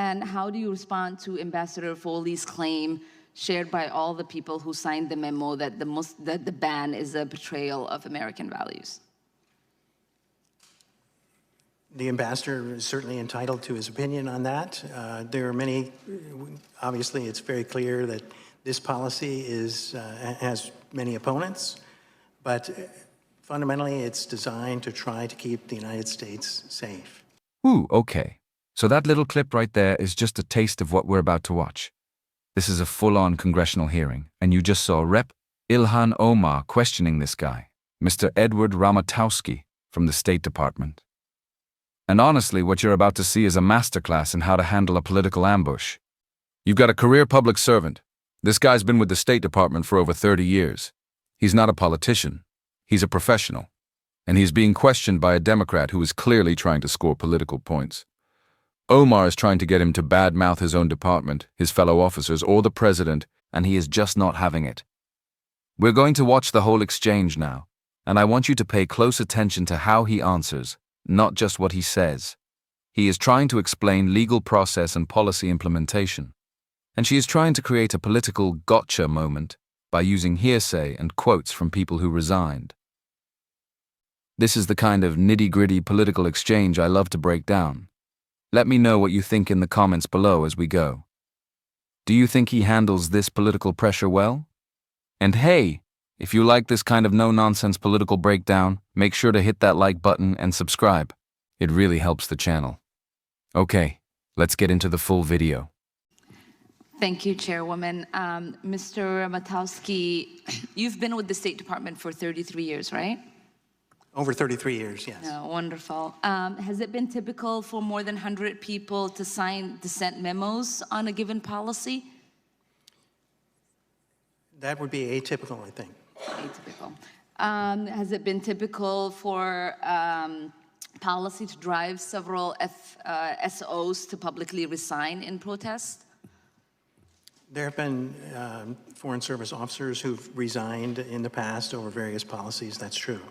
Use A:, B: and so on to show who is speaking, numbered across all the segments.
A: And how do you respond to Ambassador Foley's claim, shared by all the people who signed the memo, that the ban is a betrayal of American values?
B: The ambassador is certainly entitled to his opinion on that. There are many, obviously it's very clear that this policy has many opponents, but fundamentally it's designed to try to keep the United States safe.
C: Ooh, okay. So that little clip right there is just a taste of what we're about to watch. This is a full-on congressional hearing, and you just saw Rep. Ilhan Omar questioning this guy, Mr. Edward Ramotowski from the State Department. And honestly, what you're about to see is a masterclass in how to handle a political ambush. You've got a career public servant. This guy's been with the State Department for over 30 years. He's not a politician. He's a professional. And he's being questioned by a Democrat who is clearly trying to score political points. Omar is trying to get him to badmouth his own department, his fellow officers, or the president, and he is just not having it. We're going to watch the whole exchange now, and I want you to pay close attention to how he answers, not just what he says. He is trying to explain legal process and policy implementation, and she is trying to create a political gotcha moment by using hearsay and quotes from people who resigned. This is the kind of nitty-gritty political exchange I love to break down. Let me know what you think in the comments below as we go. Do you think he handles this political pressure well? And hey, if you like this kind of no-nonsense political breakdown, make sure to hit that like button and subscribe. It really helps the channel. Okay, let's get into the full video.
A: Thank you, Chairwoman. Mr. Ramotowski, you've been with the State Department for 33 years, right?
B: Over 33 years, yes.
A: Oh, wonderful. Has it been typical for more than 100 people to sign dissent memos on a given policy?
B: That would be atypical, I think.
A: Atypical. Has it been typical for policy to drive several SOs to publicly resign in protest?
B: There have been Foreign Service officers who've resigned in the past over various policies, that's true.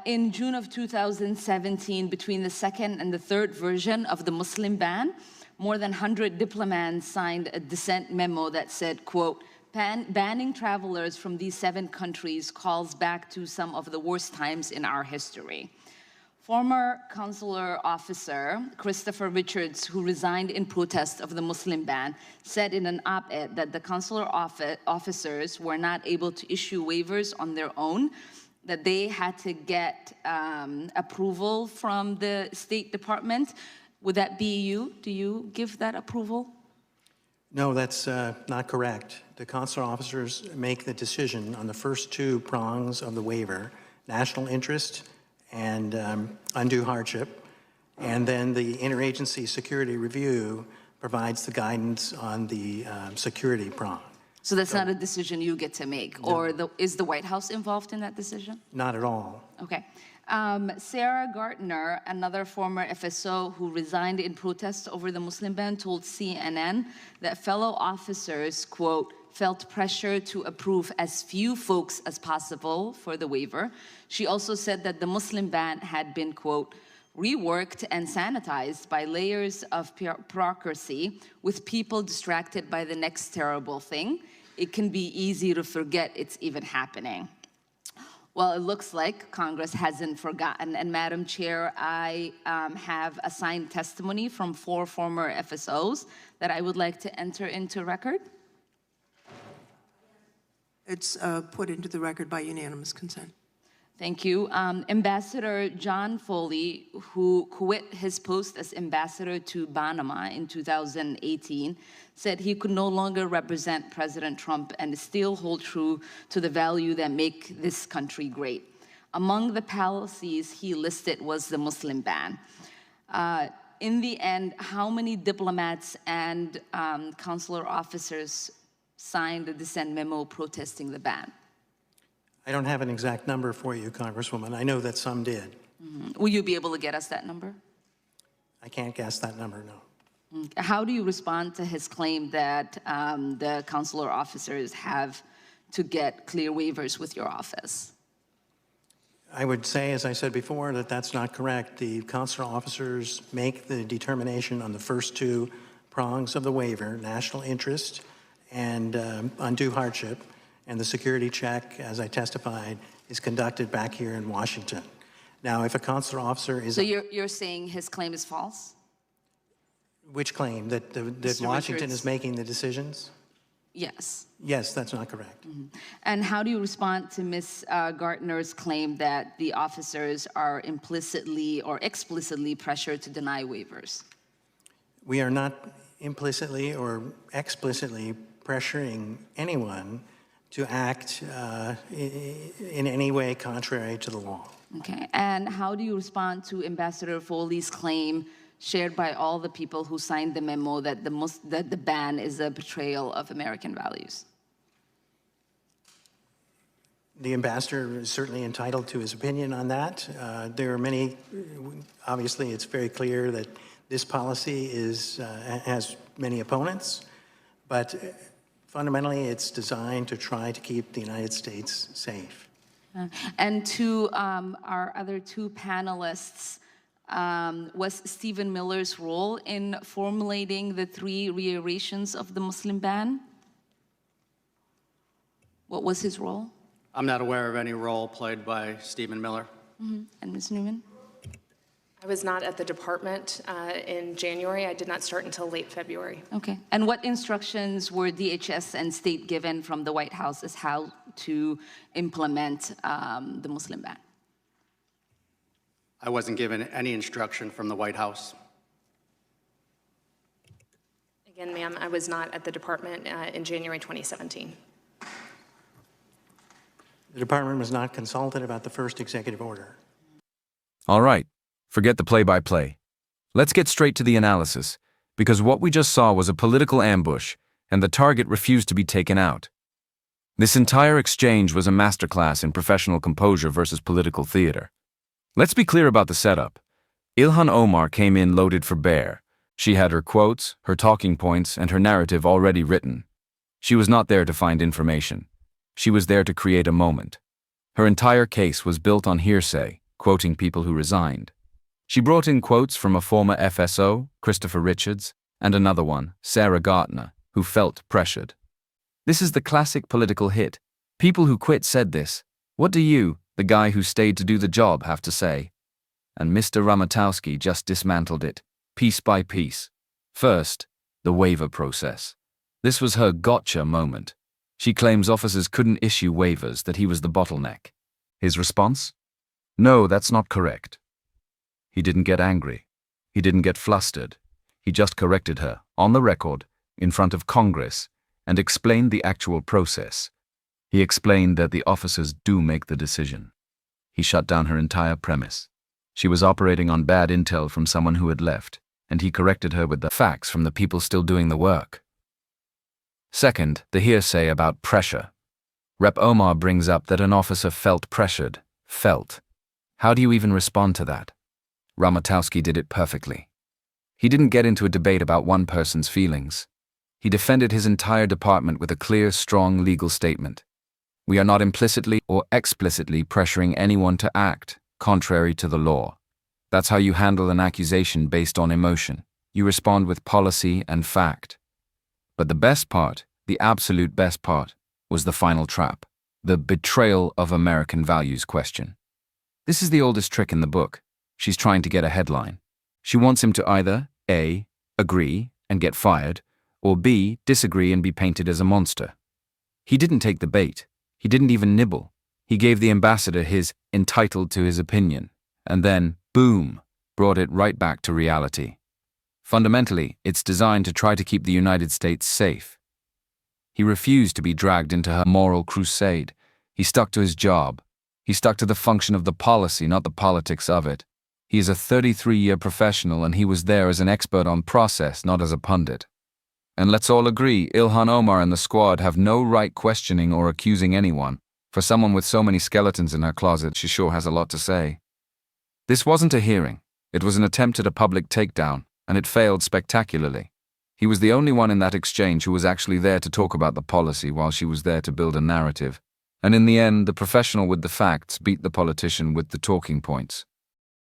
A: In June of 2017, between the second and the third version of the Muslim ban, more than 100 diplomats signed a dissent memo that said, quote, banning travelers from these 7 countries calls back to some of the worst times in our history. Former consular officer Christopher Richards, who resigned in protest of the Muslim ban, said in an op-ed that the consular officers were not able to issue waivers on their own, that they had to get approval from the State Department. Would that be you? Do you give that approval?
B: No, that's not correct. The consular officers make the decision on the first 2 prongs of the waiver, national interest and undue hardship, and then the interagency security review provides the guidance on the security prong.
A: So that's not a decision you get to make, no. Or is the White House involved in that decision?
B: Not at all.
A: Okay. Sarah Gartner, another former FSO who resigned in protest over the Muslim ban, told CNN that fellow officers, quote, felt pressure to approve as few folks as possible for the waiver. She also said that the Muslim ban had been, quote, reworked and sanitized by layers of bureaucracy with people distracted by the next terrible thing. It can be easy to forget it's even happening. Well, it looks like Congress hasn't forgotten. And Madam Chair, I have a signed testimony from 4 former FSOs that I would like to enter into record.
D: It's put into the record by unanimous consent.
A: Thank you. Ambassador John Foley, who quit his post as ambassador to Panama in 2018, said he could no longer represent President Trump and still hold true to the value that make this country great. Among the policies he listed was the Muslim ban. In the end, how many diplomats and consular officers signed the dissent memo protesting the ban?
B: I don't have an exact number for you, Congresswoman. I know that some did.
A: Mm-hmm. Will you be able to get us that number?
B: I can't guess that number, no.
A: How do you respond to his claim that the consular officers have to get clear waivers with your office?
B: I would say, as I said before, that that's not correct. The consular officers make the determination on the first two prongs of the waiver, national interest and undue hardship, and the security check, as I testified, is conducted back here in Washington. Now, if a consular officer is...
A: So you're saying his claim is false?
B: Which claim? That Washington is making the decisions?
A: Yes.
B: Yes, that's not correct.
A: And how do you respond to Ms. Gartner's claim that the officers are implicitly or explicitly pressured to deny waivers?
B: We are not implicitly or explicitly pressuring anyone to act in any way contrary to the law.
A: Okay. And how do you respond to Ambassador Foley's claim, shared by all the people who signed the memo, that the ban is a betrayal of American values?
B: The ambassador is certainly entitled to his opinion on that. There are many, obviously it's very clear that this policy has many opponents, but fundamentally it's designed to try to keep the United States safe.
A: And to our other two panelists, was Stephen Miller's role in formulating the 3 reiterations of the Muslim ban? What was his role?
E: I'm not aware of any role played by Stephen Miller.
A: And Ms. Newman?
F: I was not at the department in January. I did not start until late February.
A: Okay. And what instructions were DHS and state given from the White House as how to implement the Muslim ban?
E: I wasn't given any instruction from the White House.
F: Again, ma'am, I was not at the department in January 2017.
B: The department was not consulted about the first executive order.
C: All right, forget the play-by-play. Let's get straight to the analysis, because what we just saw was a political ambush, and the target refused to be taken out. This entire exchange was a masterclass in professional composure versus political theater. Let's be clear about the setup. Ilhan Omar came in loaded for bear. She had her quotes, her talking points, and her narrative already written. She was not there to find information. She was there to create a moment. Her entire case was built on hearsay, quoting people who resigned. She brought in quotes from a former FSO, Christopher Richards, and another one, Sarah Gardner, who felt pressured. This is the classic political hit. People who quit said this. What do you, the guy who stayed to do the job, have to say? And Mr. Ramotowski just dismantled it, piece by piece. First, the waiver process. This was her gotcha moment. She claims officers couldn't issue waivers, that he was the bottleneck. His response? No, that's not correct. He didn't get angry. He didn't get flustered. He just corrected her, on the record, in front of Congress, and explained the actual process. He explained that the officers do make the decision. He shut down her entire premise. She was operating on bad intel from someone who had left, and he corrected her with the facts from the people still doing the work. Second, the hearsay about pressure. Rep. Omar brings up that an officer felt pressured. Felt. How do you even respond to that? Ramotowski did it perfectly. He didn't get into a debate about one person's feelings. He defended his entire department with a clear, strong legal statement. We are not implicitly or explicitly pressuring anyone to act contrary to the law. That's how you handle an accusation based on emotion. You respond with policy and fact. But the best part, the absolute best part, was the final trap, the betrayal of American values question. This is the oldest trick in the book. She's trying to get a headline. She wants him to either A, agree and get fired, or B, disagree and be painted as a monster. He didn't take the bait. He didn't even nibble. He gave the ambassador his entitled to his opinion, and then, boom, brought it right back to reality. Fundamentally, it's designed to try to keep the United States safe. He refused to be dragged into her moral crusade. He stuck to his job. He stuck to the function of the policy, not the politics of it. He is a 33-year professional, and he was there as an expert on process, not as a pundit. And let's all agree, Ilhan Omar and the squad have no right questioning or accusing anyone. For someone with so many skeletons in her closet, she sure has a lot to say. This wasn't a hearing. It was an attempt at a public takedown, and it failed spectacularly. He was the only one in that exchange who was actually there to talk about the policy while she was there to build a narrative. And in the end, the professional with the facts beat the politician with the talking points.